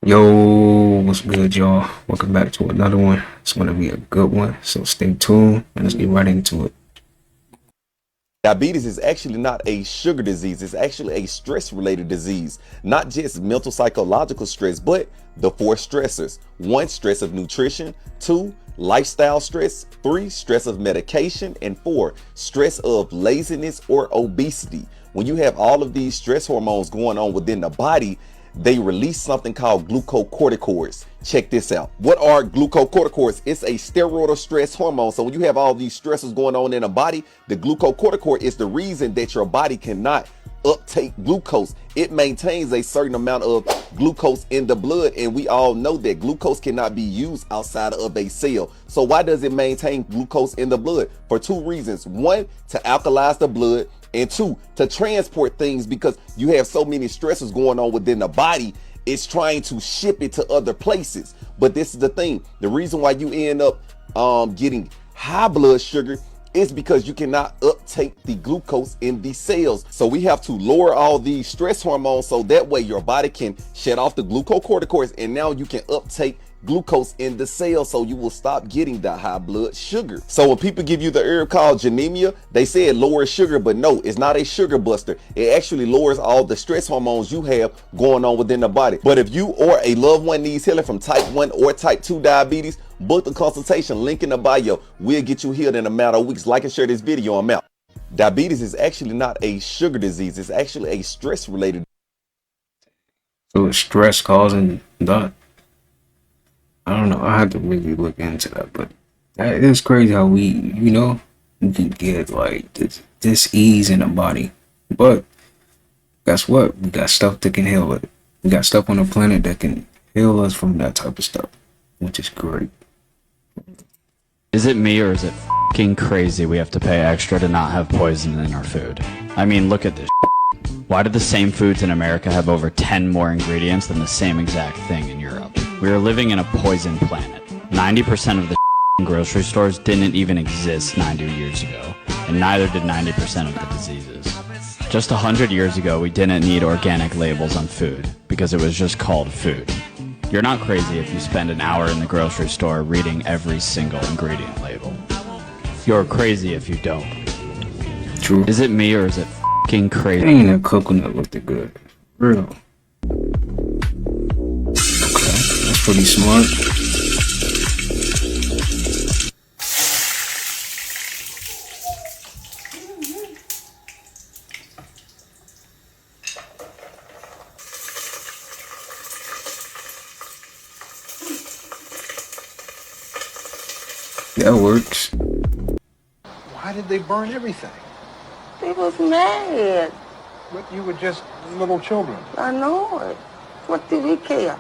Yo, what's good, y'all? Welcome back to another one. It's gonna be a good one, so stay tuned and let's get right into it. Diabetes is actually not a sugar disease. It's actually a stress-related disease, not just mental psychological stress, but the four stressors. One, stress of nutrition. Two, lifestyle stress. Three, stress of medication. And four, stress of laziness or obesity. When you have all of these stress hormones going on within the body, they release something called glucocorticoids. Check this out. What are glucocorticoids? It's a steroidal stress hormone. So when you have all these stresses going on in the body, the glucocorticoid is the reason that your body cannot uptake glucose. It maintains a certain amount of glucose in the blood, and we all know that glucose cannot be used outside of a cell. So why does it maintain glucose in the blood? For two reasons. One, to alkalize the blood, and two, to transport things, because you have so many stresses going on within the body. It's trying to ship it to other places. But this is the thing. The reason why you end up getting high blood sugar is because you cannot uptake the glucose in the cells. So we have to lower all these stress hormones so that way your body can shed off the glucocorticoids, and now you can uptake glucose in the cells, so you will stop getting the high blood sugar. So when people give you the herb called genemia, they say it lowers sugar, but no, it's not a sugar buster. It actually lowers all the stress hormones you have going on within the body. But if you or a loved one needs healing from type 1 or type 2 diabetes, book the consultation, link in the bio. We'll get you healed in a matter of weeks. Like and share this video. I'm out. Diabetes is actually not a sugar disease. It's actually a stress related. So it's stress causing that. I don't know. I have to really look into that, but it's crazy how we can get like this ease in the body. But guess what? We got stuff that can heal it. We got stuff on the planet that can heal us from that type of stuff, which is great. Is it me or is it f***ing crazy we have to pay extra to not have poison in our food? I mean, look at this. Why do the same foods in America have over 10 more ingredients than the same exact thing in Europe? We are living in a poison planet. 90% of the grocery stores didn't even exist 90 years ago, and neither did 90% of the diseases. Just 100 years ago, we didn't need organic labels on food because it was just called food. You're not crazy if you spend an hour in the grocery store reading every single ingredient label. You're crazy if you don't. True. Is it me or is it f***ing crazy? Dang, that coconut looked good. Real. Okay, that's pretty smart. That works. Why did they burn everything? They was mad. But you were just little children. I know it. What did we care?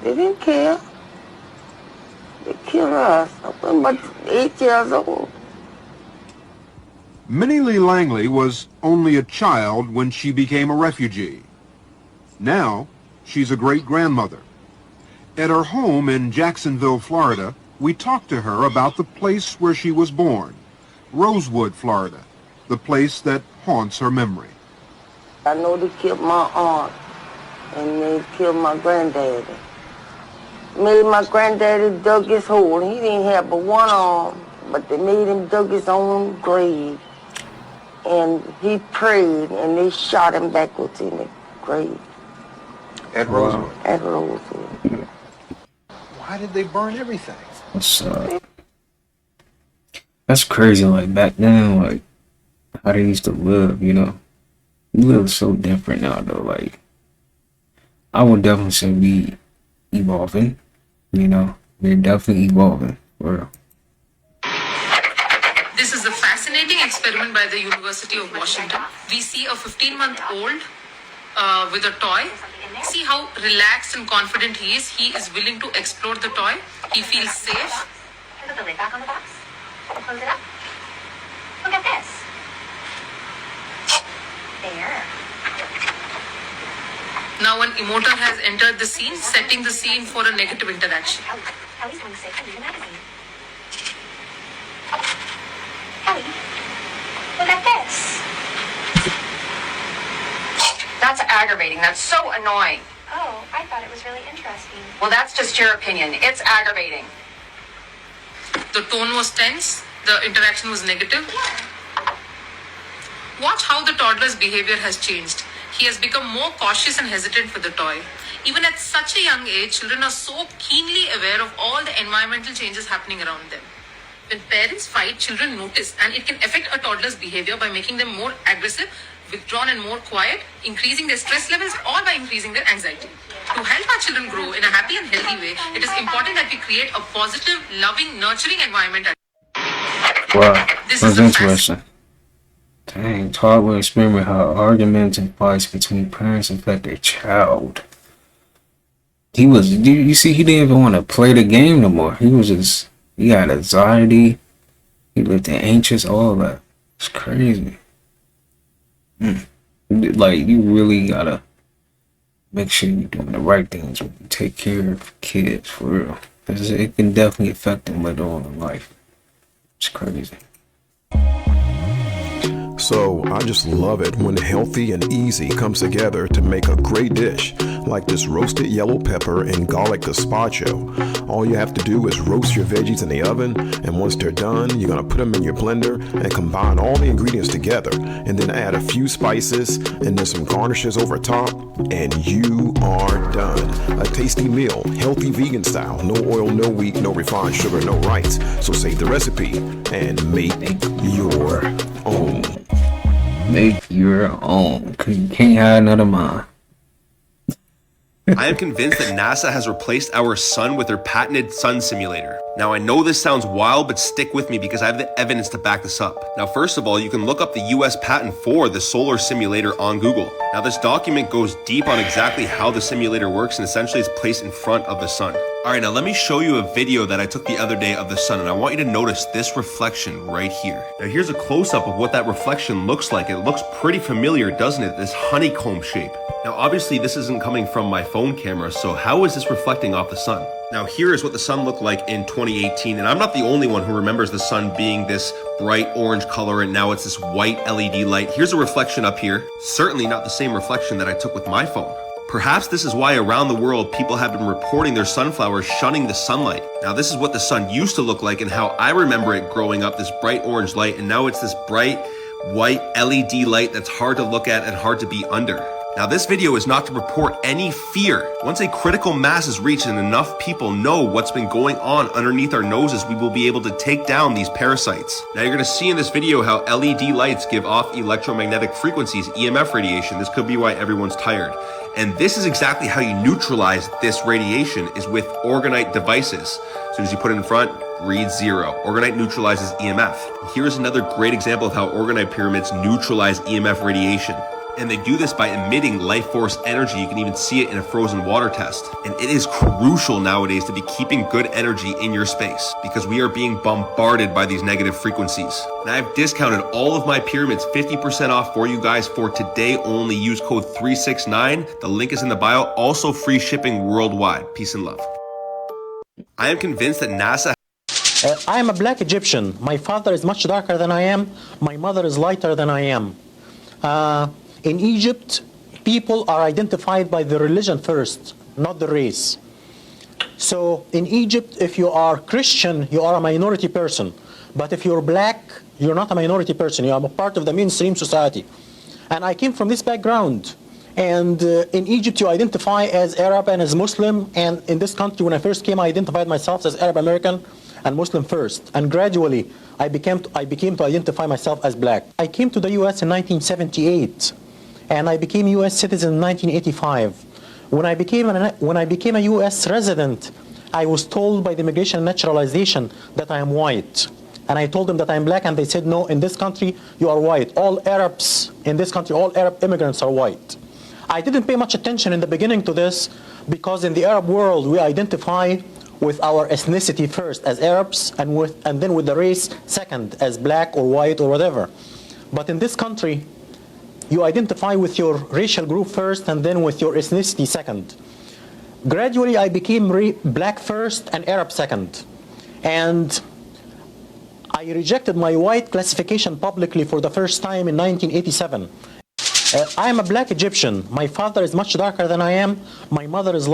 They didn't care. They killed us. I was about 8 years old. Minnie Lee Langley was only a child when she became a refugee. Now, she's a great-grandmother. At her home in Jacksonville, Florida, we talked to her about the place where she was born, Rosewood, Florida, the place that haunts her memory. I know they killed my aunt, and they killed my granddaddy. Made my granddaddy dug his hole. He didn't have but one arm, but they made him dug his own grave. And he prayed, and they shot him backwards in the grave. At Rosewood? At Rosewood. Why did they burn everything? That's crazy. Like back then, like how they used to live, we live so different now though. Like I would definitely say we evolving, we're definitely evolving for real. This is a fascinating experiment by the University of Washington. We see a 15-month-old with a toy. See how relaxed and confident he is. He is willing to explore the toy. He feels safe. Put the lid back on the box. Close it up. Look at this. There. Now an emoter has entered the scene, setting the scene for a negative interaction. Ellie's going sick and read a magazine. Ellie, look at this. That's aggravating. That's so annoying. Oh, I thought it was really interesting. Well, that's just your opinion. It's aggravating. The tone was tense. The interaction was negative. Watch how the toddler's behavior has changed. He has become more cautious and hesitant for the toy. Even at such a young age, children are so keenly aware of all the environmental changes happening around them. When parents fight, children notice, and it can affect a toddler's behavior by making them more aggressive, withdrawn and more quiet, increasing their stress levels, or by increasing their anxiety. To help our children grow in a happy and healthy way, it is important that we create a positive, loving, nurturing environment. Wow, This that's is the interesting. Dang, toddler experiment how arguments and fights between parents affect their child. You see, he didn't even want to play the game no more. He had anxiety. He looked anxious, all that. It's crazy. Like, you really gotta make sure you're doing the right things when you take care of kids, for real. 'Cause it can definitely affect them later on in life. It's crazy. So I just love it when healthy and easy comes together to make a great dish, like this roasted yellow pepper and garlic gazpacho. All you have to do is roast your veggies in the oven, and once they're done, you're gonna put them in your blender and combine all the ingredients together, and then add a few spices and then some garnishes over top, and you are done. A tasty meal, healthy vegan style, no oil, no wheat, no refined sugar, no rice. So save the recipe and make your own. Make your own, cause you can't have another mind. I am convinced that NASA has replaced our sun with their patented sun simulator. Now, I know this sounds wild, but stick with me because I have the evidence to back this up. Now, first of all, you can look up the US patent for the solar simulator on Google. Now, this document goes deep on exactly how the simulator works, and essentially it's placed in front of the sun. Alright, now let me show you a video that I took the other day of the sun, and I want you to notice this reflection right here. Now, here's a close-up of what that reflection looks like. It looks pretty familiar, doesn't it? This honeycomb shape. Now, obviously, this isn't coming from my phone camera, so how is this reflecting off the sun? Now, here is what the sun looked like in 2018, and I'm not the only one who remembers the sun being this bright orange color, and now it's this white LED light. Here's a reflection up here. Certainly not the same reflection that I took with my phone. Perhaps this is why around the world people have been reporting their sunflowers shunning the sunlight. Now, this is what the sun used to look like and how I remember it growing up, this bright orange light, and now it's this bright white LED light that's hard to look at and hard to be under. Now, this video is not to report any fear. Once a critical mass is reached and enough people know what's been going on underneath our noses, we will be able to take down these parasites. Now, you're going to see in this video how LED lights give off electromagnetic frequencies, EMF radiation. This could be why everyone's tired. And this is exactly how you neutralize this radiation, is with orgonite devices. As soon as you put it in front, read 0. Orgonite neutralizes EMF. Here's another great example of how orgonite pyramids neutralize EMF radiation. And they do this by emitting life force energy. You can even see it in a frozen water test. And it is crucial nowadays to be keeping good energy in your space because we are being bombarded by these negative frequencies. And I've discounted all of my pyramids 50% off for you guys for today only. Use code 369. The link is in the bio. Also free shipping worldwide. Peace and love. I am convinced that NASA I am a black Egyptian. My father is much darker than I am. My mother is lighter than I am. In Egypt, people are identified by the religion first, not the race. So in Egypt, if you are Christian, you are a minority person. But if you're black, you're not a minority person. You are a part of the mainstream society. And I came from this background. And in Egypt, you identify as Arab and as Muslim. And in this country, when I first came, I identified myself as Arab American and Muslim first. And gradually, I became to identify myself as black. I came to the US in 1978. And I became U.S. citizen in 1985. When I became a U.S. resident, I was told by the Immigration and Naturalization that I am white. And I told them that I'm black, and they said, no, in this country, you are white. All Arabs in this country, all Arab immigrants are white. I didn't pay much attention in the beginning to this, because in the Arab world, we identify with our ethnicity first as Arabs, and then with the race second, as black or white or whatever. But in this country, you identify with your racial group first and then with your ethnicity second. Gradually, I became black first and Arab second. And I rejected my white classification publicly for the first time in 1987. I am a black Egyptian. My father is much darker than I am. My mother is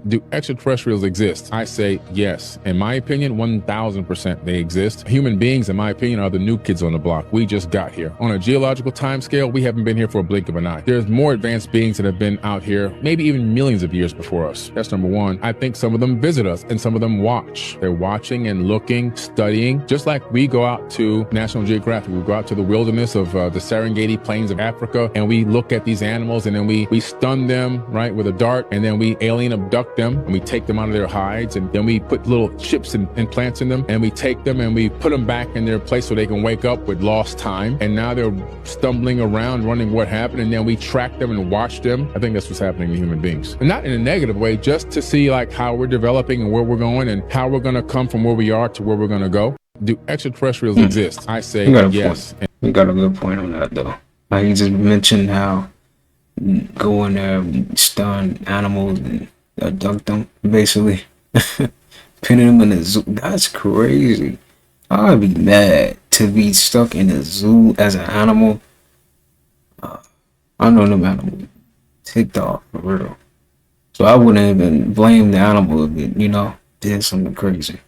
Do extraterrestrials exist? I say yes. In my opinion, 1000% they exist. Human beings, in my opinion, are the new kids on the block. We just got here. On a geological time scale, we haven't been here for a blink of an eye. There's more advanced beings that have been out here, maybe even millions of years before us. That's number one. I think some of them visit us and some of them watch. They're watching and looking, studying, just like we go out to National Geographic. We go out to the wilderness of the Serengeti plains of Africa, and we look at these animals, and then we stun them, right, with a dart, and then we alien abduct them, and we take them out of their hides, and then we put little chips and implants in them, and we take them and we put them back in their place so they can wake up with lost time, and now they're stumbling around wondering what happened, and then we track them and watch them. I think that's what's happening to human beings, and not in a negative way, just to see like how we're developing and where we're going and how we're going to come from where we are to where we're going to go. Do extraterrestrials exist? I say yes. You got a good point on that though. Like you just mentioned how go in there, stun animals and abduct them, basically. Pinning them in the zoo. That's crazy. I'd be mad to be stuck in a zoo as an animal. I know them animals ticked off for real. So I wouldn't even blame the animal if it, did something crazy.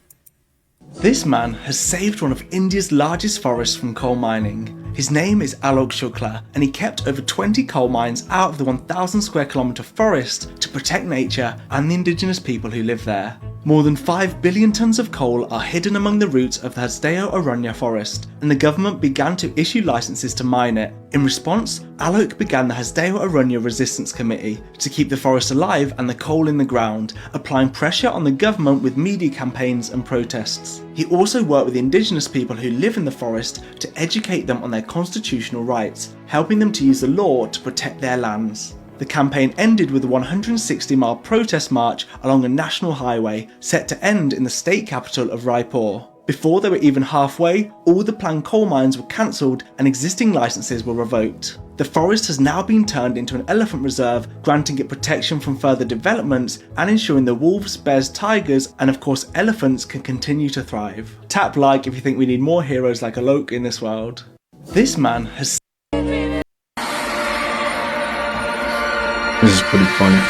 This man has saved one of India's largest forests from coal mining. His name is Alok Shukla, and he kept over 20 coal mines out of the 1,000 square kilometre forest to protect nature and the indigenous people who live there. More than 5 billion tonnes of coal are hidden among the roots of the Hasdeo Aranya forest, and the government began to issue licences to mine it. In response, Alok began the Hasdeo Aranya Resistance Committee to keep the forest alive and the coal in the ground, applying pressure on the government with media campaigns and protests. He also worked with the indigenous people who live in the forest to educate them on their constitutional rights, helping them to use the law to protect their lands. The campaign ended with a 160-mile protest march along a national highway set to end in the state capital of Raipur. Before they were even halfway, all the planned coal mines were cancelled and existing licences were revoked. The forest has now been turned into an elephant reserve, granting it protection from further developments and ensuring the wolves, bears, tigers and of course elephants can continue to thrive. Tap like if you think we need more heroes like Alok in this world. This man has... This is pretty funny.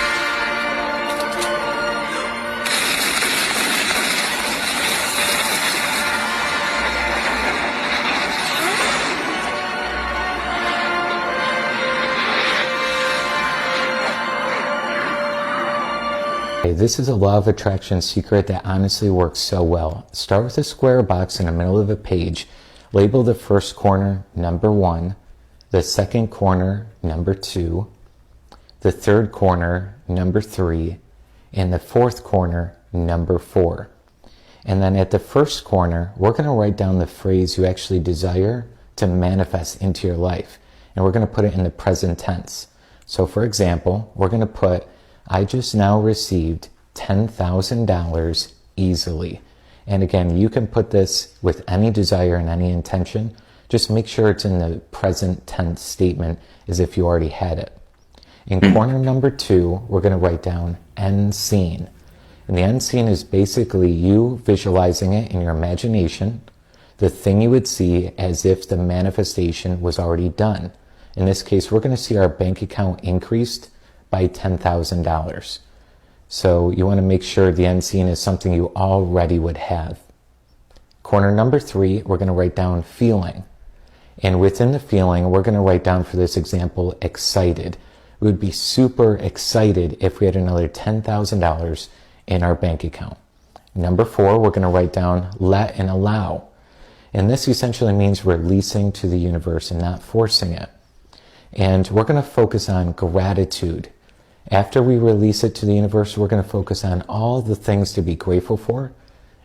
This is a law of attraction secret that honestly works so well. Start with a square box in the middle of a page. Label the first corner number 1, the second corner number 2, the third corner number 3, and the fourth corner number 4. And then at the first corner, we're going to write down the phrase you actually desire to manifest into your life. And we're going to put it in the present tense. So for example, we're going to put, I just now received $10,000 easily. And again, you can put this with any desire and any intention. Just make sure it's in the present tense statement as if you already had it. In corner number 2, we're going to write down end scene. And the end scene is basically you visualizing it in your imagination, the thing you would see as if the manifestation was already done. In this case, we're going to see our bank account increased by $10,000. So you want to make sure the end scene is something you already would have. Corner number 3, we're going to write down feeling. And within the feeling, we're going to write down for this example, excited. We would be super excited if we had another $10,000 in our bank account. Number 4, we're going to write down let and allow. And this essentially means releasing to the universe and not forcing it. And we're going to focus on gratitude. After we release it to the universe, we're going to focus on all the things to be grateful for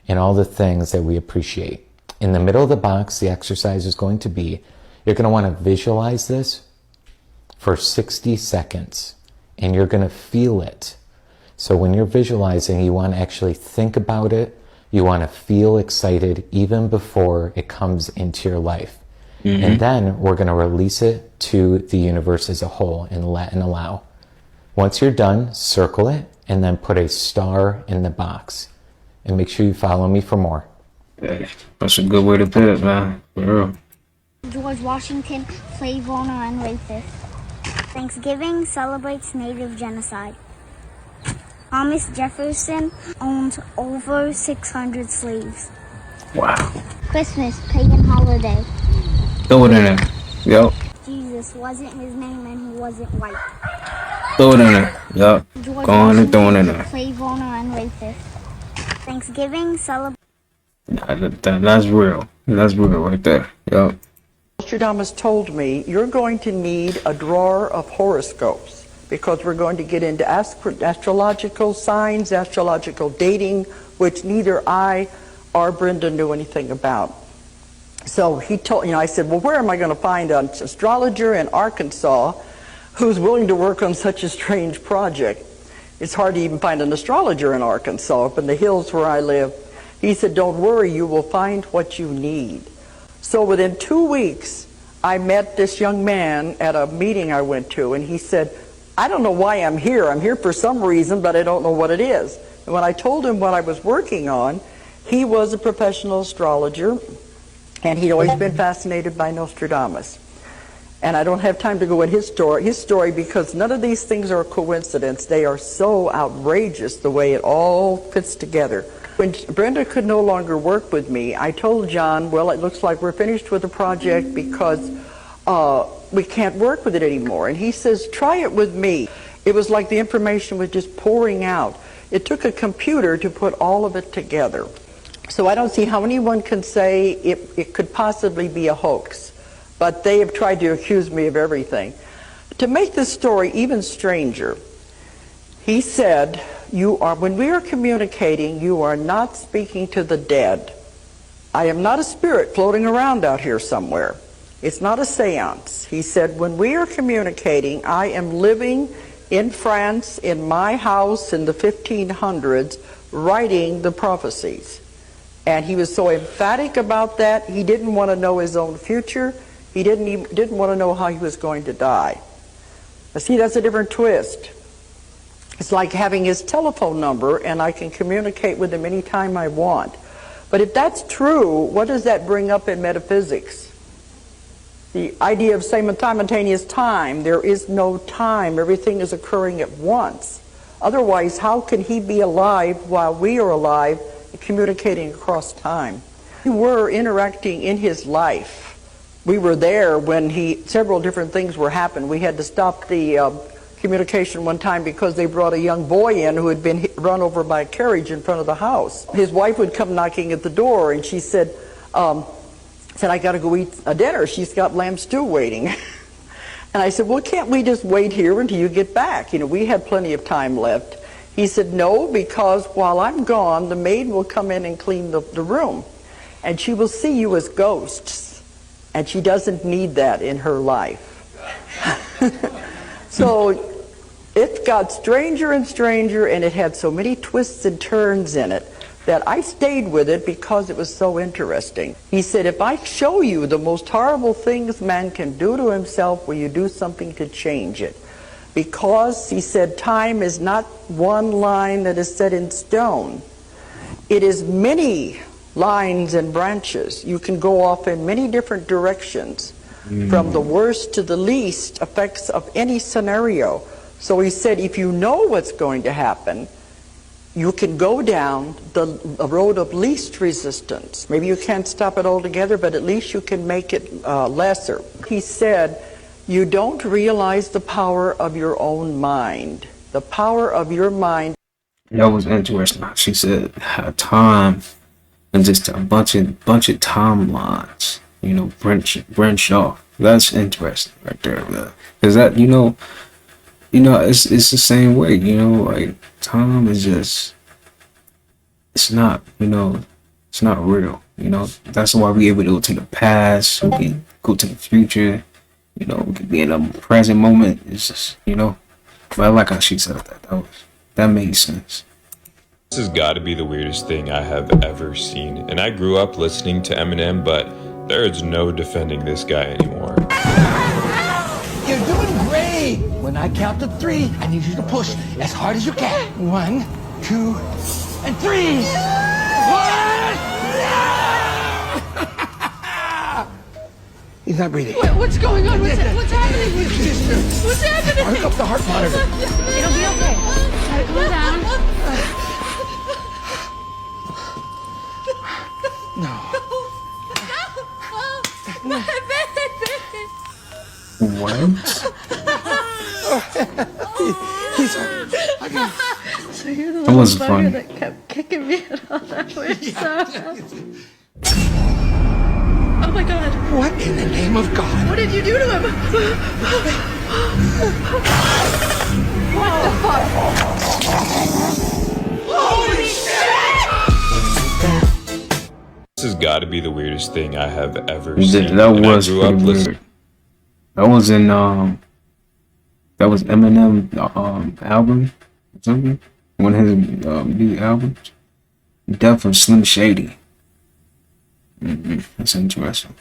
and all the things that we appreciate. In the middle of the box, the exercise is going to be, you're going to want to visualize this for 60 seconds, and you're going to feel it. So when you're visualizing, you want to actually think about it. You want to feel excited even before it comes into your life. Mm-hmm. And then we're going to release it to the universe as a whole and let and allow. Once you're done, circle it and then put a star in the box. And make sure you follow me for more. Hey, that's a good way to put it, man. For real. George Washington, slave owner, and racist. Thanksgiving celebrates Native genocide. Thomas Jefferson owned over 600 slaves. Wow. Christmas, pagan holiday. Throw it in there. Yup. Jesus wasn't his name and he wasn't white. Throw it in there. Yup. George Go on and throw it in was a there. slave owner and rapist. Thanksgiving celebrates. That's real. That's real right there. Yup. Nostradamus told me, you're going to need a drawer of horoscopes because we're going to get into astrological signs, astrological dating, which neither I or Brenda knew anything about. So he told, I said, well, where am I going to find an astrologer in Arkansas who's willing to work on such a strange project? It's hard to even find an astrologer in Arkansas, up in the hills where I live. He said, don't worry, you will find what you need. So within 2 weeks, I met this young man at a meeting I went to, and he said, I don't know why I'm here. I'm here for some reason, but I don't know what it is. And when I told him what I was working on, he was a professional astrologer, and he'd always been fascinated by Nostradamus. And I don't have time to go in his story because none of these things are a coincidence. They are so outrageous the way it all fits together. When Brenda could no longer work with me, I told John, well, it looks like we're finished with the project because we can't work with it anymore. And he says, try it with me. It was like the information was just pouring out. It took a computer to put all of it together. So I don't see how anyone can say it could possibly be a hoax. But they have tried to accuse me of everything. To make this story even stranger, he said, when we are communicating, you are not speaking to the dead. I am not a spirit floating around out here somewhere. It's not a seance. He said, when we are communicating, I am living in France, in my house in the 1500s, writing the prophecies. And he was so emphatic about that, he didn't want to know his own future. He didn't want to know how he was going to die. Now, see, that's a different twist. It's like having his telephone number and I can communicate with him anytime I want. But if that's true, what does that bring up in metaphysics? The idea of simultaneous time. There is no time. Everything is occurring at once. Otherwise, how can he be alive while we are alive and communicating across time? We were interacting in his life. We were there when several different things were happening. We had to stop the communication one time because they brought a young boy in who had been run over by a carriage in front of the house. His wife would come knocking at the door and she said, I got to go eat a dinner. She's got lamb stew waiting. And I said, well, can't we just wait here until you get back? We had plenty of time left. He said, no, because while I'm gone, the maid will come in and clean the room. And she will see you as ghosts. And she doesn't need that in her life. So it got stranger and stranger, and it had so many twists and turns in it that I stayed with it because it was so interesting. He said, if I show you the most horrible things man can do to himself, will you do something to change it? Because, he said, time is not one line that is set in stone. It is many lines and branches. You can go off in many different directions, from the worst to the least effects of any scenario. So he said, if you know what's going to happen, you can go down the road of least resistance. Maybe you can't stop it altogether, but at least you can make it lesser. He said, you don't realize the power of your own mind. The power of your mind. That was interesting. She said, time and just a bunch of timelines, branch off. That's interesting right there, because that, it's the same way, like time is just, it's not real, That's why we able to go to the past, we can go to the future, we can be in a present moment. It's just, but I like how she said that made sense. This has got to be the weirdest thing I have ever seen. And I grew up listening to Eminem, but there is no defending this guy anymore. You're doing great! When I count to 3, I need you to push as hard as you can. 1, 2, and 3! He's not breathing. What's going on? What's happening? What's happening? Hook up the heart monitor. It'll be okay. Calm down. No. My baby. What? He's So you're the That little was bugger fun. that kept kicking me and all that weird stuff. Oh my god. What in the name of God? What did you do to him? What the fuck? Holy shit! This has got to be the weirdest thing I have ever That seen. that And I was grew pretty up listening. weird. That was in that was Eminem album or something. One of his new albums. Death of Slim Shady. That's interesting.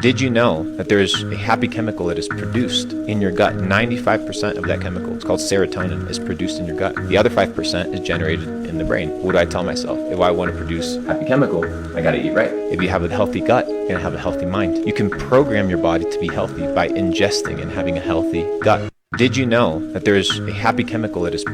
Did you know that there is a happy chemical that is produced in your gut? 95% of that chemical, it's called serotonin, is produced in your gut. The other 5% is generated in the brain. What do I tell myself? If I want to produce happy chemical, I gotta eat right. If you have a healthy gut, you're gonna have a healthy mind. You can program your body to be healthy by ingesting and having a healthy gut. Did you know that there is a happy chemical that is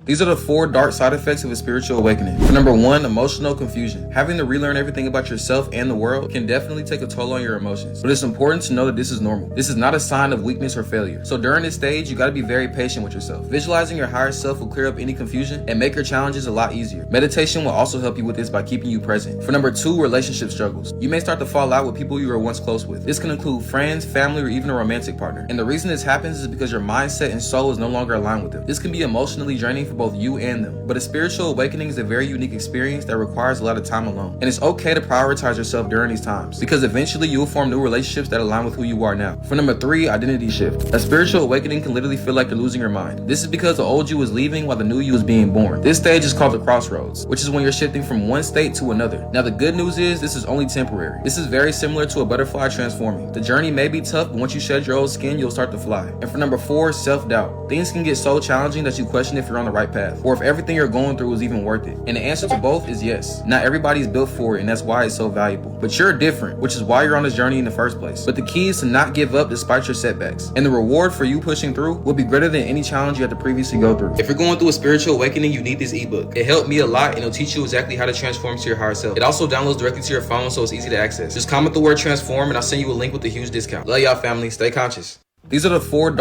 These are the 4 dark side effects of a spiritual awakening. For number 1, emotional confusion. Having to relearn everything about yourself and the world can definitely take a toll on your emotions. But it's important to know that this is normal. This is not a sign of weakness or failure. So during this stage, you gotta be very patient with yourself. Visualizing your higher self will clear up any confusion and make your challenges a lot easier. Meditation will also help you with this by keeping you present. For number 2, relationship struggles. You may start to fall out with people you were once close with. This can include friends, family, or even a romantic partner. And the reason this happens is because your mindset and soul is no longer aligned with them. This can be emotionally draining for both you and them. But a spiritual awakening is a very unique experience that requires a lot of time alone. And it's okay to prioritize yourself during these times, because eventually you'll form new relationships that align with who you are now. For number 3, identity shift. A spiritual awakening can literally feel like you're losing your mind. This is because the old you is leaving while the new you is being born. This stage is called the crossroads, which is when you're shifting from one state to another. Now the good news is this is only temporary. This is very similar to a butterfly transforming. The journey may be tough, but once you shed your old skin, you'll start to fly. And for number 4, self-doubt. Things can get so challenging that you question if you're on the right path, or if everything you're going through is even worth it. And the answer to both is yes. Not everybody's built for it, and that's why it's so valuable. But you're different, which is why you're on this journey in the first place. But the key is to not give up despite your setbacks. And the reward for you pushing through will be greater than any challenge you had to previously go through. If you're going through a spiritual awakening, you need this ebook. It helped me a lot, and it'll teach you exactly how to transform to your higher self. It also downloads directly to your phone, so it's easy to access. Just comment the word transform, and I'll send you a link with a huge discount. Love y'all, family. Stay conscious. These are the 4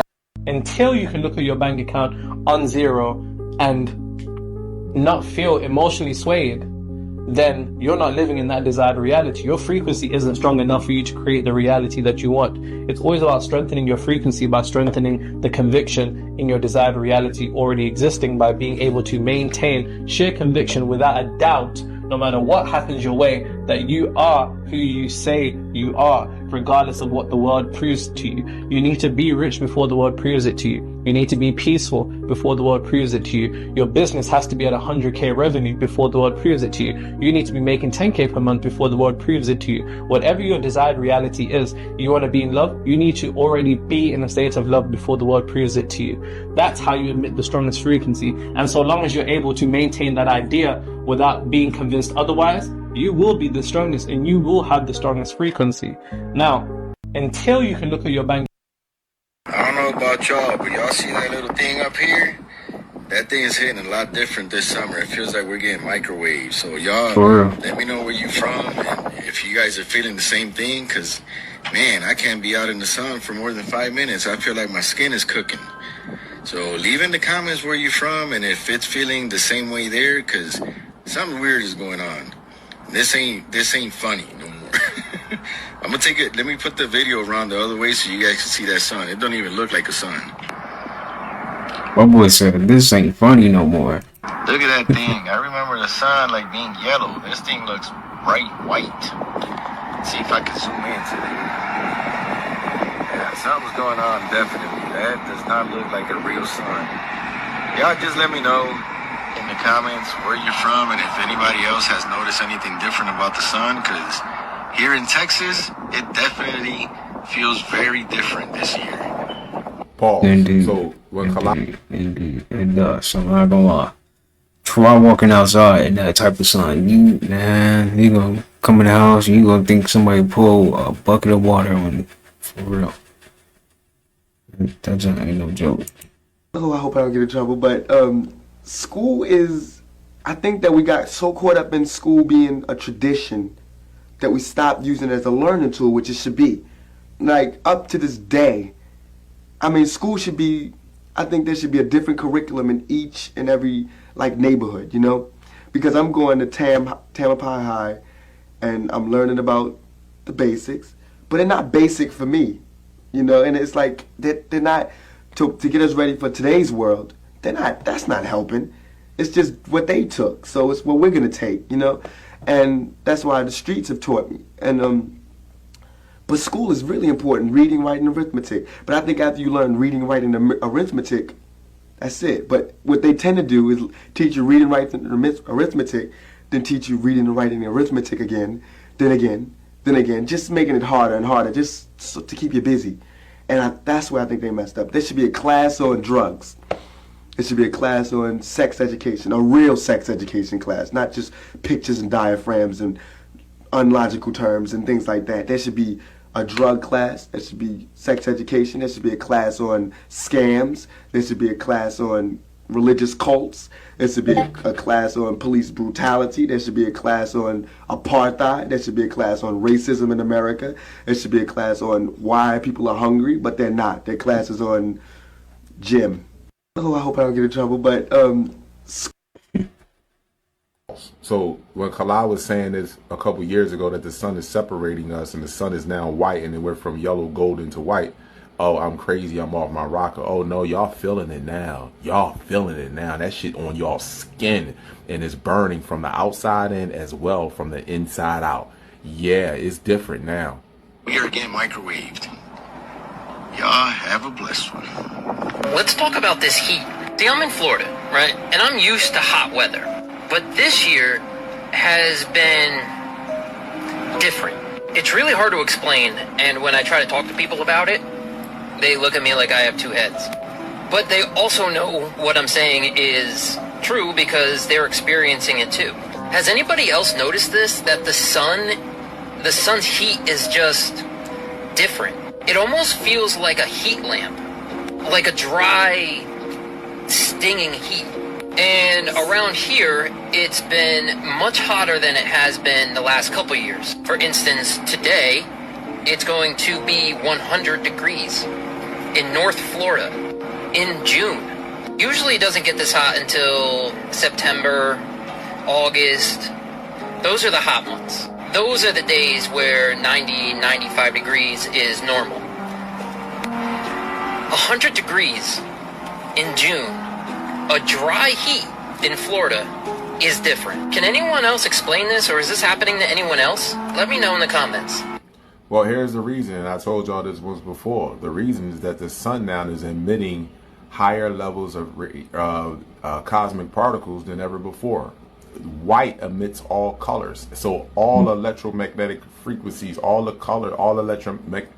until you can look at your bank account on zero and not feel emotionally swayed, then you're not living in that desired reality. Your frequency isn't strong enough for you to create the reality that you want. It's always about strengthening your frequency by strengthening the conviction in your desired reality already existing, by being able to maintain sheer conviction without a doubt, no matter what happens your way, that you are who you say you are, regardless of what the world proves to you. You need to be rich before the world proves it to you. You need to be peaceful before the world proves it to you. Your business has to be at 100k revenue before the world proves it to you. You need to be making 10k per month before the world proves it to you. Whatever your desired reality is, you want to be in love, you need to already be in a state of love before the world proves it to you. That's how you emit the strongest frequency. And so long as you're able to maintain that idea without being convinced otherwise, you will be the strongest and you will have the strongest frequency. Now, until you can look at your bank. I don't know about y'all, but y'all see that little thing up here? That thing is hitting a lot different this summer. It feels like we're getting microwaved. So y'all, let me know where you from and if you guys are feeling the same thing, because, man, I can't be out in the sun for more than 5 minutes. I feel like my skin is cooking. So leave in the comments where you're from and if it's feeling the same way there, because something weird is going on. This ain't funny no more. I'm gonna take it. Let me put the video around the other way so you guys can see that sun. It don't even look like a sun. My boy said this ain't funny no more. Look at that thing. I remember the sun like being yellow. This thing looks bright white. Let's see if I can zoom into it. Yeah, something's going on definitely. That does not look like a real sun. Y'all just let me know in the comments where you're from and if anybody else has noticed anything different about the sun, because here in Texas, it definitely feels very different this year. Pause. Indeed. So, indeed, it does. So I'm not gonna lie. Try walking outside in that type of sun. You gonna come in the house and you gonna think somebody pull a bucket of water on For real. That just ain't no joke. Oh, I hope I don't get in trouble, but school is, I think that we got so caught up in school being a tradition that we stopped using it as a learning tool, which it should be. Like, up to this day, I mean, school should be, I think there should be a different curriculum in each and every, like, neighborhood, you know? Because I'm going to Tampapi High, and I'm learning about the basics, but they're not basic for me, you know? And it's like, they're not, to get us ready for today's world, that's not helping. It's just what they took, so it's what we're gonna take, you know? And that's why the streets have taught me. And but school is really important, reading, writing, arithmetic. But I think after you learn reading, writing, and arithmetic, that's it. But what they tend to do is teach you reading, writing, and arithmetic, then teach you reading and writing and arithmetic again, then again, just making it harder and harder, just to keep you busy. And that's where I think they messed up. There should be a class on drugs. It should be a class on sex education, a real sex education class, not just pictures and diaphragms and unlogical terms and things like that. There should be a drug class. There should be sex education. There should be a class on scams. There should be a class on religious cults. There should be a class on police brutality. There should be a class on apartheid. There should be a class on racism in America. There should be a class on why people are hungry, but they're not. Their classes on gym. Oh, I hope I don't get in trouble, but So when Kala was saying this a couple years ago that the sun is separating us and the sun is now white and it went from yellow golden to white, oh, I'm crazy, I'm off my rocker. Oh no, y'all feeling it now. Y'all feeling it now. That shit on y'all skin and it's burning from the outside in as well from the inside out. Yeah, it's different now. We are getting microwaved. Y'all have a blessed one. Let's talk about this heat. See, I'm in Florida, right? And I'm used to hot weather. But this year has been different. It's really hard to explain, and when I try to talk to people about it, they look at me like I have two heads. But they also know what I'm saying is true because they're experiencing it too. Has anybody else noticed this? That the sun's heat is just different. It almost feels like a heat lamp, like a dry, stinging heat. And around here, it's been much hotter than it has been the last couple years. For instance, today, it's going to be 100 degrees in North Florida in June. Usually it doesn't get this hot until September, August. Those are the hot months. Those are the days where 90, 95 degrees is normal. 100 degrees in June, a dry heat in Florida, is different. Can anyone else explain this, or is this happening to anyone else? Let me know in the comments. Well, here's the reason, and I told y'all this once before. The reason is that the sun now is emitting higher levels of cosmic particles than ever before. White emits all colors, so all electromagnetic frequencies, all the electromagnetic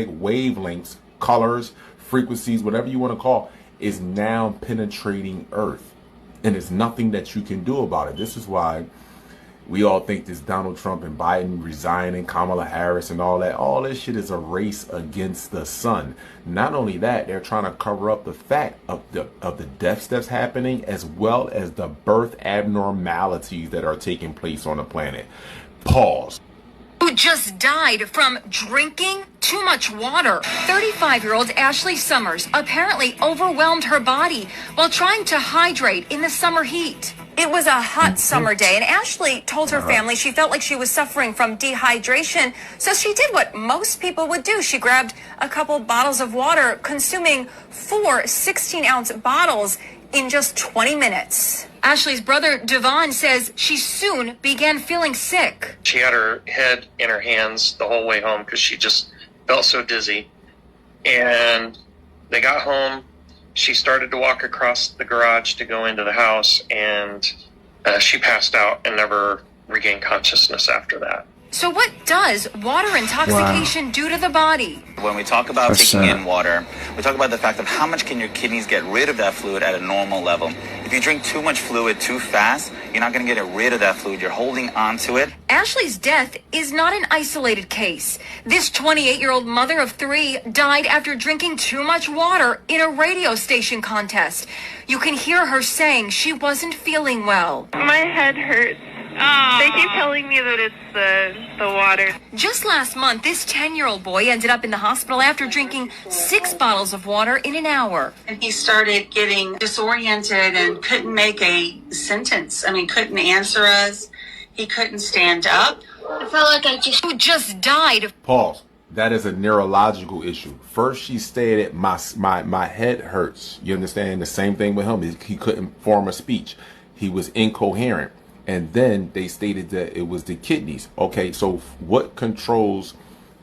wavelengths, colors, frequencies, whatever you want to call, is now penetrating Earth, and there's nothing that you can do about it. This is why we all think this Donald Trump and Biden resigning, Kamala Harris and all this shit is a race against the sun. Not only that, they're trying to cover up the fact of the deaths that's happening, as well as the birth abnormalities that are taking place on the planet. Pause. Who just died from drinking too much water. 35-year-old Ashley Summers apparently overwhelmed her body while trying to hydrate in the summer heat. It was a hot summer day, and Ashley told her family she felt like she was suffering from dehydration, so she did what most people would do. She grabbed a couple bottles of water, consuming 4 16-ounce bottles in just 20 minutes. Ashley's brother, Devon, says she soon began feeling sick. She had her head in her hands the whole way home because she just felt so dizzy. And they got home. She started to walk across the garage to go into the house, and she passed out and never regained consciousness after that. So what does water intoxication do to the body? When we talk about taking in water, we talk about the fact of how much can your kidneys get rid of that fluid at a normal level. If you drink too much fluid too fast, you're not going to get rid of that fluid. You're holding on to it. Ashley's death is not an isolated case. This 28-year-old mother of 3 died after drinking too much water in a radio station contest. You can hear her saying she wasn't feeling well. My head hurts. They keep telling me that it's the water. Just last month, this 10-year-old boy ended up in the hospital after drinking 6 bottles of water in an hour. And he started getting disoriented and couldn't make a sentence. I mean, couldn't answer us. He couldn't stand up. I felt like I just died. Pause. That is a neurological issue. First, she stated, my head hurts. You understand? The same thing with him. He couldn't form a speech. He was incoherent. And then they stated that it was the kidneys. Okay, so what controls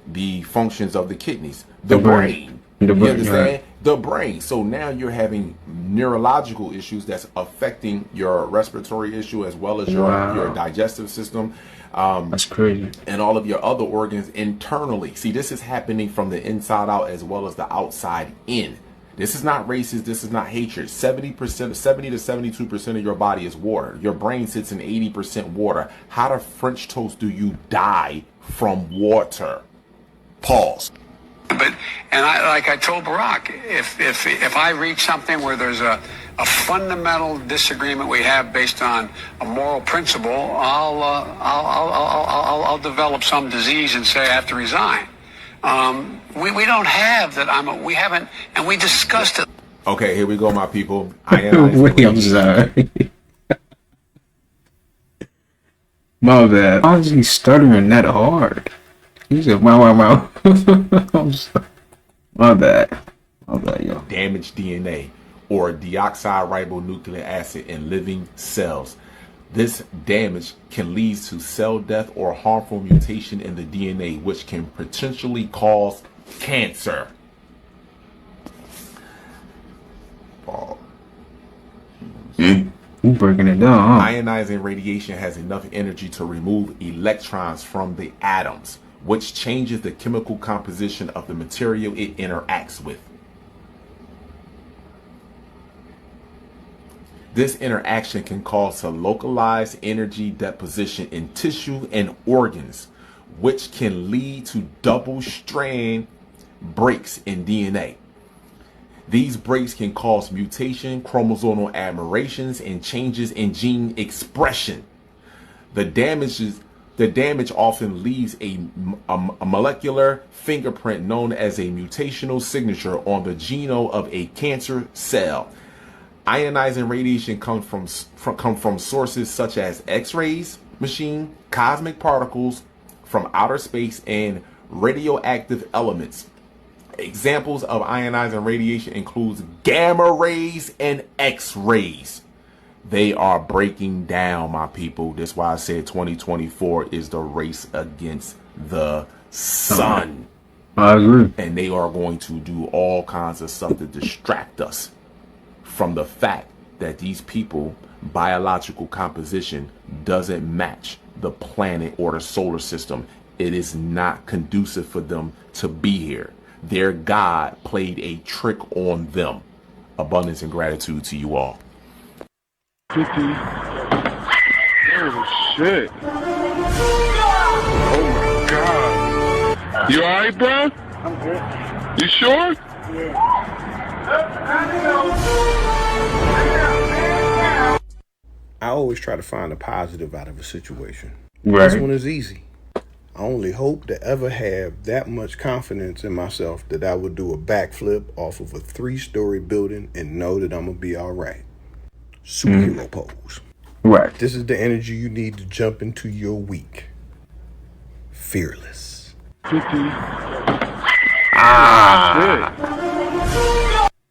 the functions of the kidneys? The brain. You understand? Right. The brain. So now you're having neurological issues that's affecting your respiratory issue as well as your digestive system. That's crazy. And all of your other organs internally. See, this is happening from the inside out as well as the outside in. This is not racist. This is not hatred. 70% to 72% of your body is water. Your brain sits in 80% water. How the French toast do you die from water? Pause. But like I told Barack, if I reach something where there's a fundamental disagreement we have based on a moral principle, I'll develop some disease and say I have to resign. We don't have that. We haven't, and we discussed it. Okay, here we go, my people. Wait, I'm sorry. My bad. Why is he stuttering that hard? He said, wow. I'm sorry. My bad, yo. Damaged DNA or deoxyribonucleic acid in living cells. This damage can lead to cell death or harmful mutation in the DNA, which can potentially cause cancer. You breaking it down, huh? Ionizing radiation has enough energy to remove electrons from the atoms, which changes the chemical composition of the material it interacts with. This interaction can cause a localized energy deposition in tissue and organs, which can lead to double-strand breaks in DNA. These breaks can cause mutation, chromosomal aberrations, and changes in gene expression. The damage often leaves a molecular fingerprint known as a mutational signature on the genome of a cancer cell. Ionizing radiation comes from sources such as X-rays, machine, cosmic particles from outer space, and radioactive elements. Examples of ionizing radiation includes gamma rays and X-rays. They are breaking down, my people. That's why I said 2024 is the race against the sun. I agree. And they are going to do all kinds of stuff to distract us from the fact that these people biological composition doesn't match the planet or the solar system. It is not conducive for them to be here. Their God played a trick on them. Abundance and gratitude to you all. 50. Oh shit. Oh my god. You alright, bro? I'm good. You sure? Yeah. I always try to find a positive out of a situation. Right. This one is easy. I only hope to ever have that much confidence in myself that I would do a backflip off of a 3-story building and know that I'm going to be all right. Superhero pose. Right. This is the energy you need to jump into your week. Fearless. 50.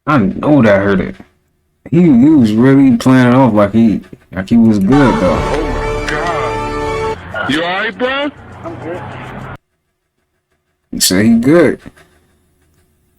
I know that hurt it. He was really playing it off like he was good though. Oh my god. You alright, bro? I'm good. He said he good.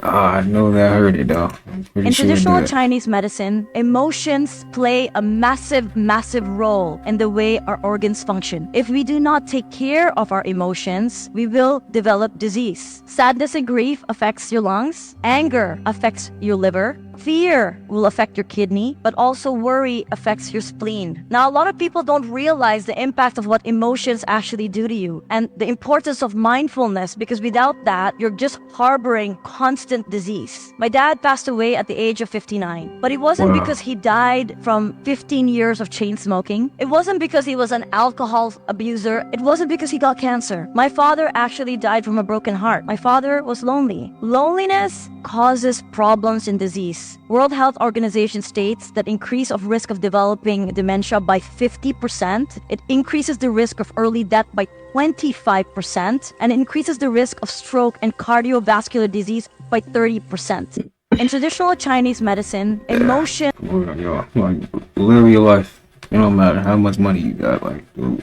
I know that hurt it though. In traditional Chinese medicine, emotions play a massive role in the way our organs function. If we do not take care of our emotions, we will develop disease. Sadness and grief affects your lungs. Anger affects your liver. Fear will affect your kidney, but also worry affects your spleen. Now, a lot of people don't realize the impact of what emotions actually do to you and the importance of mindfulness, because without that, you're just harboring constant disease. My dad passed away at the age of 59, but it wasn't because he died from 15 years of chain smoking. It wasn't because he was an alcohol abuser. It wasn't because he got cancer. My father actually died from a broken heart. My father was lonely. Loneliness causes problems and disease. World Health Organization states that increase of risk of developing dementia by 50%. It increases the risk of early death by 25% and increases the risk of stroke and cardiovascular disease by 30%. In traditional Chinese medicine, emotion... Yo, like, live your life. It don't matter how much money you got. Like, dude,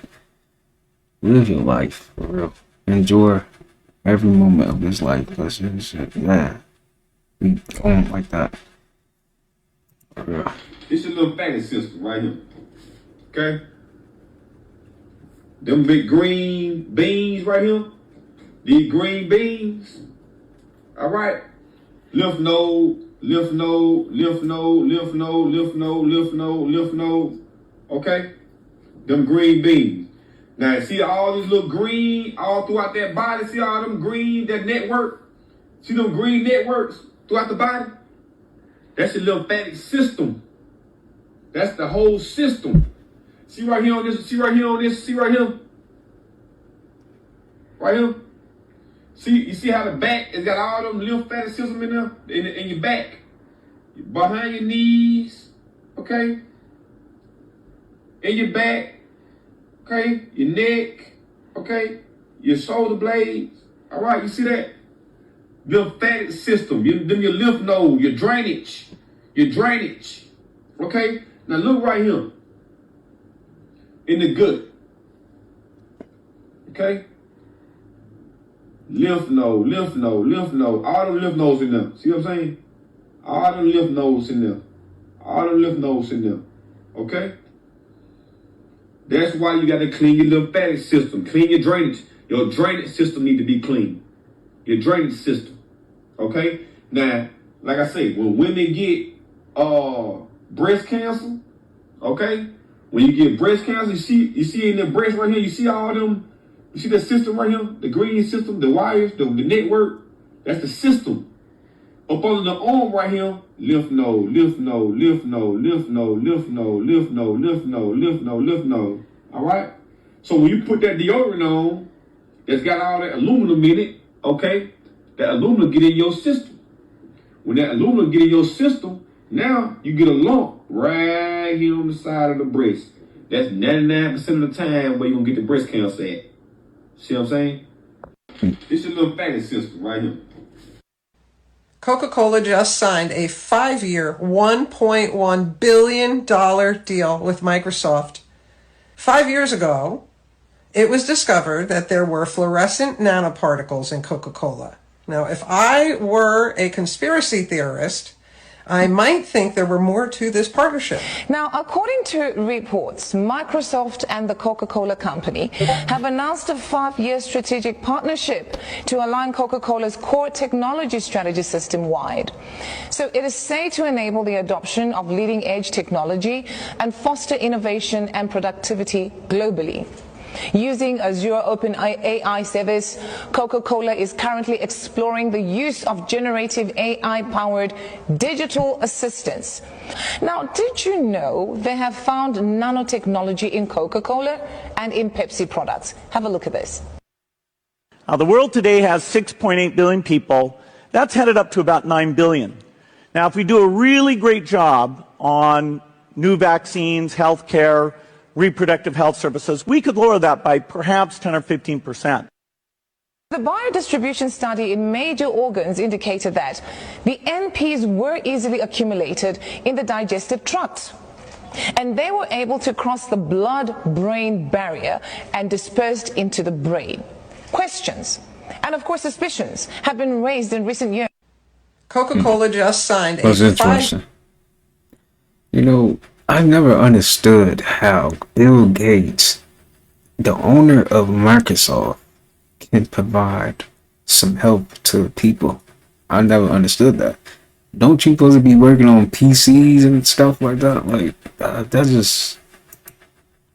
live your life, for real. Enjoy every moment of this life. Because man, we going like that. For real. It's your lymphatic system right here. Okay? Them big green beans right here. These green beans. Alright? Lymph node, lymph node, lymph node, lymph node, lymph node, lymph node, lymph node. Okay? Them green beans. Now, see all this little green all throughout that body? See all them green, that network? See them green networks throughout the body? That's your lymphatic system. That's the whole system. See right here on this, see right here on this, see right here? Right here? See, you see how the back has got all them lymphatic system in there? In your back. Behind your knees, okay? In your back, okay? Your neck, okay? Your shoulder blades, all right? You see that? Lymphatic system, then your lymph node, your drainage, okay? Now look right here, in the gut, okay? Lymph node, lymph node, lymph node, all the lymph nodes in there. See what I'm saying? All the lymph nodes in there. All the lymph nodes in there, okay? That's why you got to clean your lymphatic system, clean your drainage. Your drainage system need to be clean. Your drainage system, okay? Now, like I say, when women get breast cancer, okay? When you get breast cancer, you see in the breast right here, you see all them, you see that system right here, the green system, the wires, the network, that's the system. Up under the arm right here, lymph node, lymph node, lymph node, lymph node, lymph node, lymph node, lymph node, lymph node, lymph node. All right? So when you put that deodorant on, that's got all that aluminum in it, okay? That aluminum get in your system. When that aluminum get in your system, now you get a lump right here on the side of the breast. That's 99% of the time where you're going to get the breast cancer at. See what I'm saying? This is your lymphatic system right here. Coca-Cola just signed a 5-year, $1.1 billion deal with Microsoft. 5 years ago, it was discovered that there were fluorescent nanoparticles in Coca-Cola. Now, if I were a conspiracy theorist, I might think there were more to this partnership. Now, according to reports, Microsoft and the Coca-Cola Company have announced a 5-year strategic partnership to align Coca-Cola's core technology strategy system-wide. So it is said to enable the adoption of leading-edge technology and foster innovation and productivity globally. Using Azure Open AI service, Coca-Cola is currently exploring the use of generative AI-powered digital assistants. Now, did you know they have found nanotechnology in Coca-Cola and in Pepsi products? Have a look at this. The world today has 6.8 billion people. That's headed up to about 9 billion. Now, if we do a really great job on new vaccines, healthcare, reproductive health services, we could lower that by perhaps 10 or 15%. The biodistribution study in major organs indicated that the NPs were easily accumulated in the digestive tract, and they were able to cross the blood-brain barrier and dispersed into the brain. Questions, and of course suspicions, have been raised in recent years. Coca-Cola just signed a That's interesting. You know, I've never understood how Bill Gates, the owner of Microsoft, can provide some help to people. I never understood that. don't you supposed to be working on PCs and stuff like that? Like, that's just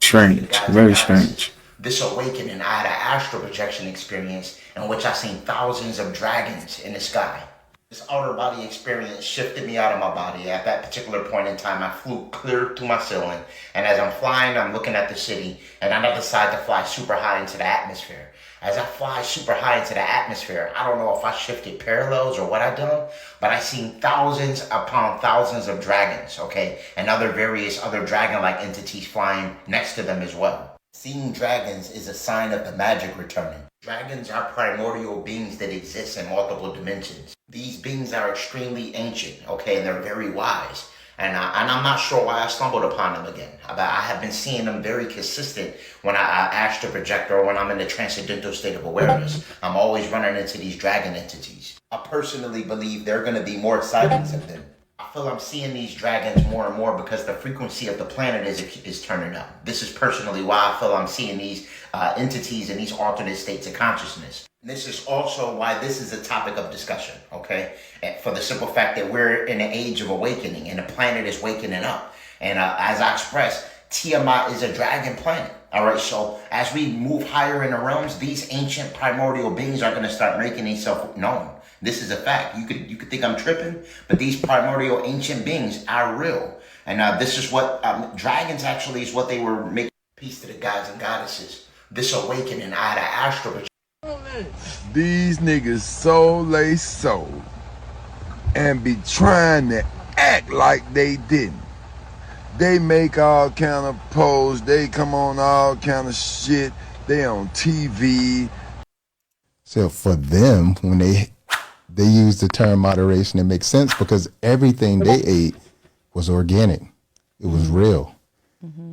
strange, very strange. This awakening, I had an astral projection experience in which I seen thousands of dragons in the sky. This outer body experience shifted me out of my body. At that particular point in time, I flew clear to my ceiling, and as I'm flying, I'm looking at the city, and I decide to fly super high into the atmosphere. As I fly super high into the atmosphere, I don't know if I shifted parallels or what I done, but I seen thousands upon thousands of dragons, okay, and various other dragon-like entities flying next to them as well. Seeing dragons is a sign of the magic returning. Dragons are primordial beings that exist in multiple dimensions. These beings are extremely ancient, okay, and they're very wise. And I'm not sure why I stumbled upon them again. But I have been seeing them very consistent when I astral project or when I'm in the transcendental state of awareness. I'm always running into these dragon entities. I personally believe there are going to be more sightings of them. I feel I'm seeing these dragons more and more because the frequency of the planet is turning up. This is personally why I feel I'm seeing these entities in these alternate states of consciousness. And this is also why this is a topic of discussion, okay? And for the simple fact that we're in an age of awakening and the planet is waking up. And as I expressed, Tiamat is a dragon planet. All right, so as we move higher in the realms, these ancient primordial beings are going to start making themselves known. This is a fact. You could think I'm tripping, but these primordial ancient beings are real. And this is what dragons actually is what they were making. Peace to the gods and goddesses. This awakening, I had an astral. These niggas sold they soul and be trying to act like they didn't. They make all kind of posts. They come on all kind of shit. They on TV. So for them, when they use the term moderation, it makes sense because everything they ate was organic. It was real.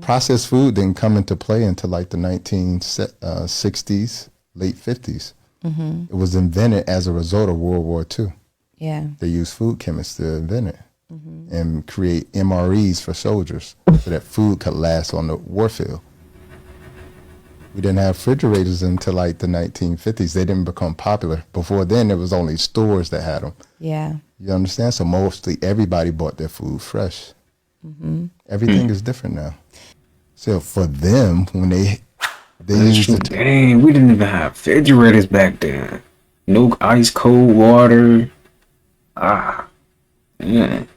Processed food didn't come into play until like the 1960s, late 50s. It was invented as a result of World War II. Yeah. They used food chemists to invent it and create MREs for soldiers so that food could last on the warfield. We didn't have refrigerators until like the 1950s. They didn't become popular. Before then, there was only stores that had them. Yeah. You understand? So mostly everybody bought their food fresh. Everything is different now. So for them, when they used the dang, we didn't even have refrigerators back then. No ice cold water. Man.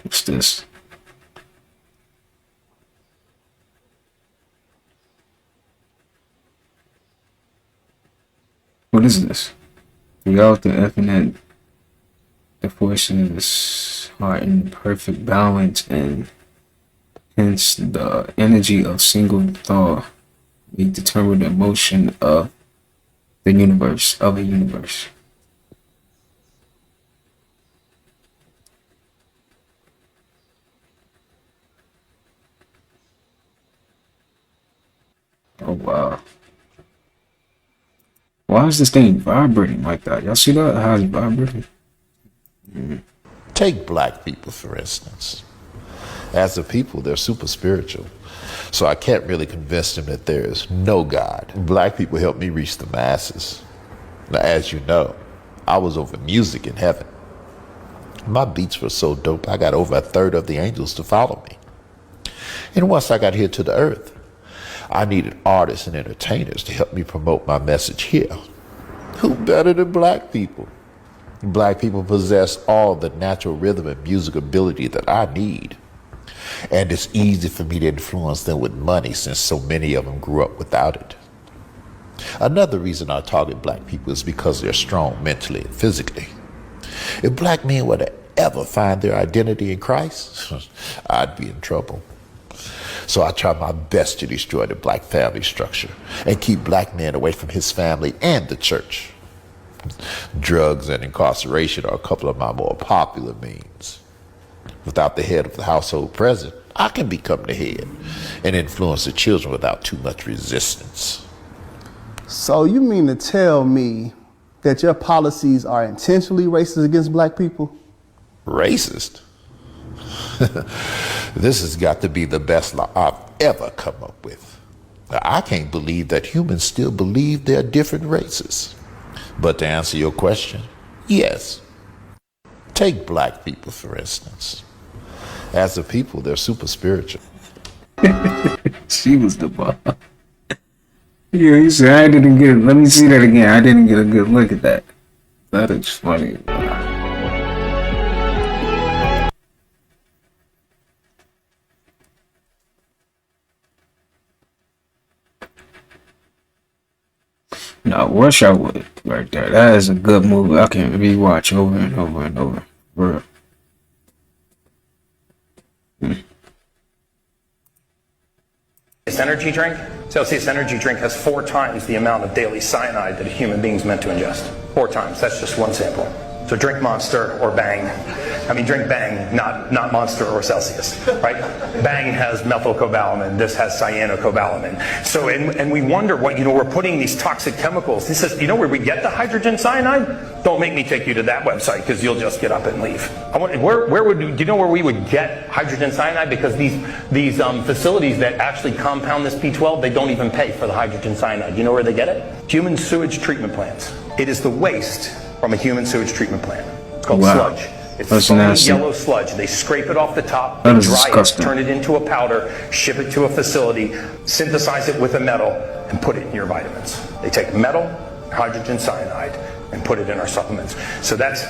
What's this? What is this? Without the infinite, the forces are in perfect balance, and hence the energy of single thought may determine the motion of the universe, of a universe. Oh wow. Why is this thing vibrating like that? Y'all see that? How it's vibrating? Take black people, for instance. As a people, they're super spiritual. So I can't really convince them that there is no God. Black people help me reach the masses. Now, as you know, I was over music in heaven. My beats were so dope, I got over a third of the angels to follow me. And once I got here to the earth, I needed artists and entertainers to help me promote my message here. Who better than black people? Black people possess all the natural rhythm and music ability that I need. And it's easy for me to influence them with money since so many of them grew up without it. Another reason I target black people is because they're strong mentally and physically. If black men were to ever find their identity in Christ, I'd be in trouble. So I try my best to destroy the black family structure and keep black men away from his family and the church. Drugs and incarceration are a couple of my more popular means. Without the head of the household present, I can become the head and influence the children without too much resistance. So you mean to tell me that your policies are intentionally racist against black people? Racist? This has got to be the best law I've ever come up with. Now, I can't believe that humans still believe they're different races. But to answer your question, Yes. Take black people, for instance. As a people, they're super spiritual. She was the boss. Yeah, he said, I didn't get it. Let me see that again. I didn't get a good look at that. That is funny. Now, Rush Hour right there. That is a good movie. I can rewatch over and over and over. For real. This energy drink, Celsius energy drink has 4 times the amount of daily cyanide that a human being is meant to ingest. 4 times. That's just one sample. So drink Monster or Bang. I mean, drink Bang, not Monster or Celsius, right? Bang has methylcobalamin. This has cyanocobalamin. So, and we wonder what, we're putting these toxic chemicals. This is, where we get the hydrogen cyanide? Don't make me take you to that website because you'll just get up and leave. I want, do you know where we would get hydrogen cyanide? Because these facilities that actually compound this B12, they don't even pay for the hydrogen cyanide. You know where they get it? Human sewage treatment plants. It is the waste from a human sewage treatment plant. It's called sludge. It's foamy yellow sludge. They scrape it off the top, they dry it, turn it into a powder, ship it to a facility, synthesize it with a metal, and put it in your vitamins. They take metal, hydrogen cyanide, and put it in our supplements. So that's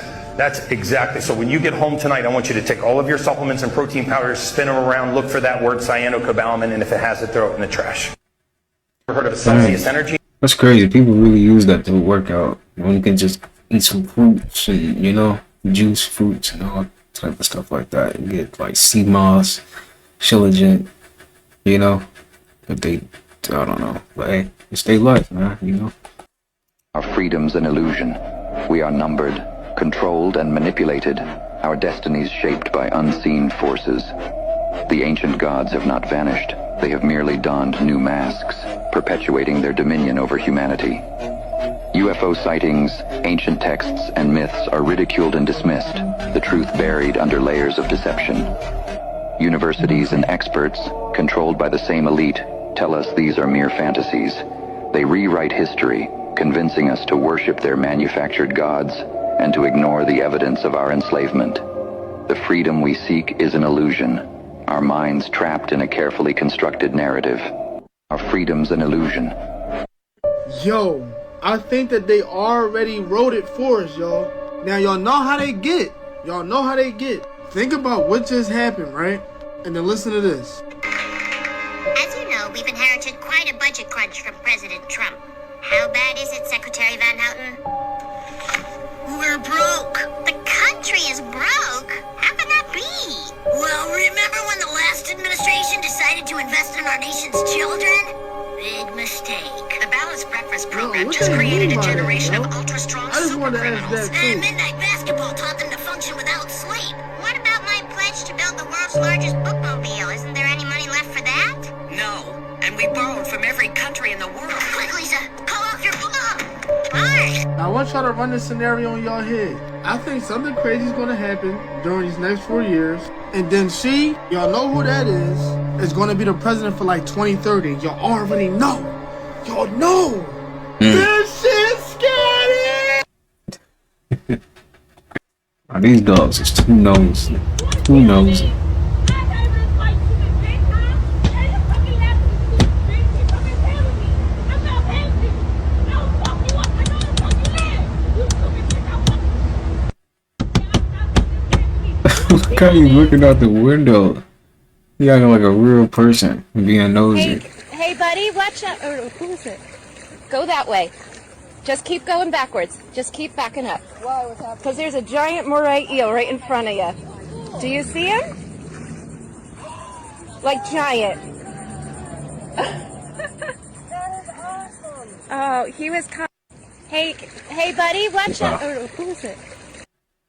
exactly. So when you get home tonight, I want you to take all of your supplements and protein powders, spin them around, look for that word cyanocobalamin, and if it has it, throw it in the trash. Ever heard of a Celsius energy? That's crazy. People really use that to work out. When you can just eat some fruits and, juice fruits and all type of stuff like that and get like sea moss, shilajit, but they, I don't know, but hey, it's their life, man, Our freedom's an illusion. We are numbered, controlled and manipulated, our destinies shaped by unseen forces. The ancient gods have not vanished. They have merely donned new masks, perpetuating their dominion over humanity. UFO sightings, ancient texts, and myths are ridiculed and dismissed, the truth buried under layers of deception. Universities and experts, controlled by the same elite, tell us these are mere fantasies. They rewrite history, convincing us to worship their manufactured gods and to ignore the evidence of our enslavement. The freedom we seek is an illusion, our minds trapped in a carefully constructed narrative. Our freedom's an illusion. Yo, I think that they already wrote it for us, y'all. Now, y'all know how they get. Y'all know how they get. Think about what just happened, right? And then listen to this. As you know, we've inherited quite a budget crunch from President Trump. How bad is it, Secretary Van Houten? We're broke. The country is broke? How can that be? Well, remember when the last administration decided to invest in our nation's children? Big mistake. The Balanced Breakfast program just created a generation of ultra-strong super criminals. And midnight basketball taught them to function without sleep. What about my pledge to build the world's largest bookmobile? Isn't there any money left for that? No. And we borrowed from every country in the world. Quick, Lisa, call off your phone. Bye. I want y'all to run this scenario in y'all head. I think something crazy is going to happen during these next 4 years. And then y'all know who that is going to be the president for like 2030. Y'all already know. Y'all know. This shit's scary. These dogs is too nosy. Too nosy. Look how you looking out the window. You acting like a real person, being nosy. Hey, buddy, watch out. Who is it? Go that way. Just keep going backwards. Just keep backing up. Whoa, what's happening? Because there's a giant moray eel right in front of you. Do you see him? Like giant. That is awesome. Oh, he was coming. Hey, buddy, watch out. Who is it?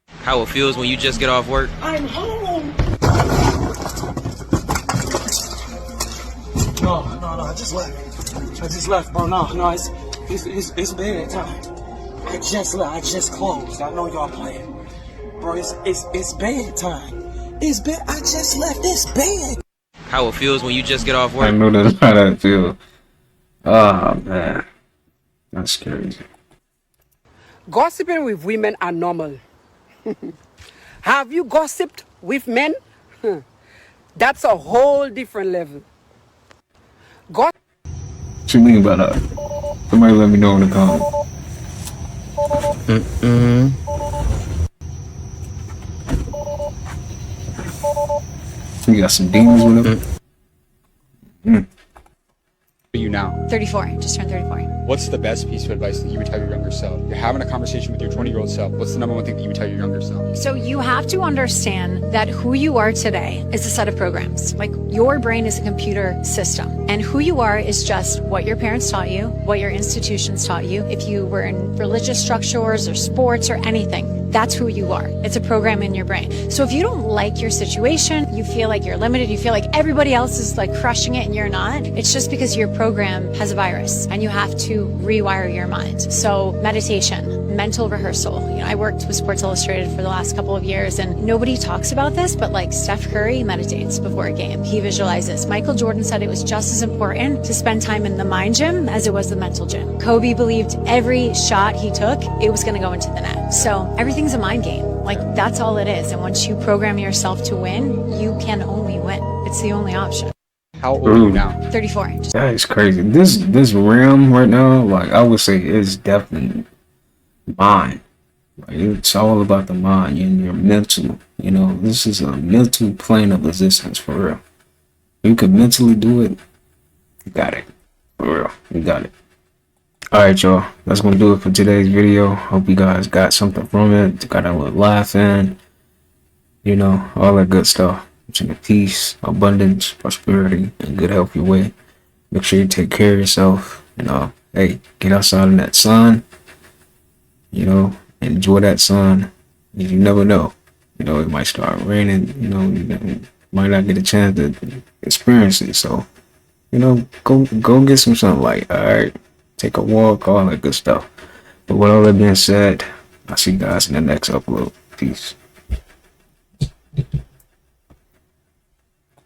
How it feels when you just get off work. I'm home. No, I just left, bro. No, it's bedtime. I just left. I just closed. I know y'all playing, bro. It's bedtime. I just left. It's bed. How it feels when you just get off work. I know that's how that feels. Oh man, that's crazy. Gossiping with women are normal. Have you gossiped with men? That's a whole different level. What you mean by that? Somebody let me know in the comments. You got some demons with him? Are you now? 34, just turned 34. What's the best piece of advice that you would tell your younger self? You're having a conversation with your 20-year-old self. What's the number one thing that you would tell your younger self? So you have to understand that who you are today is a set of programs. Like your brain is a computer system, and who you are is just what your parents taught you, what your institutions taught you. If you were in religious structures or sports or anything, that's who you are. It's a program in your brain. So if you don't like your situation, you feel like you're limited, you feel like everybody else is like crushing it and you're not, it's just because your program has a virus and you have to rewire your mind. So meditation, mental rehearsal. You know, I worked with Sports Illustrated for the last couple of years and nobody talks about this, but like Steph Curry meditates before a game. He visualizes. Michael Jordan said it was just as important to spend time in the mind gym as it was the mental gym. Kobe believed every shot he took, it was going to go into the net. So everything's a mind game. Like that's all it is. And once you program yourself to win, you can only win. It's the only option. How old are you now? 34. That is crazy. This realm right now, like I would say, is definitely mind. Like, it's all about the mind and your mental. You know, this is a mental plane of existence for real. You could mentally do it. You got it. For real, you got it. Alright, y'all. That's gonna do it for today's video. Hope you guys got something from it. Got a little laughing. You know, all that good stuff. In peace, abundance, prosperity, and good health your way. Make sure you take care of yourself. You know, hey, get outside in that sun. You know, enjoy that sun. You never know. You know, it might start raining. You know, you might not get a chance to experience it. So, you know, go get some sunlight. All right, take a walk, all that good stuff. But with all that being said, I'll see you guys in the next upload. Peace.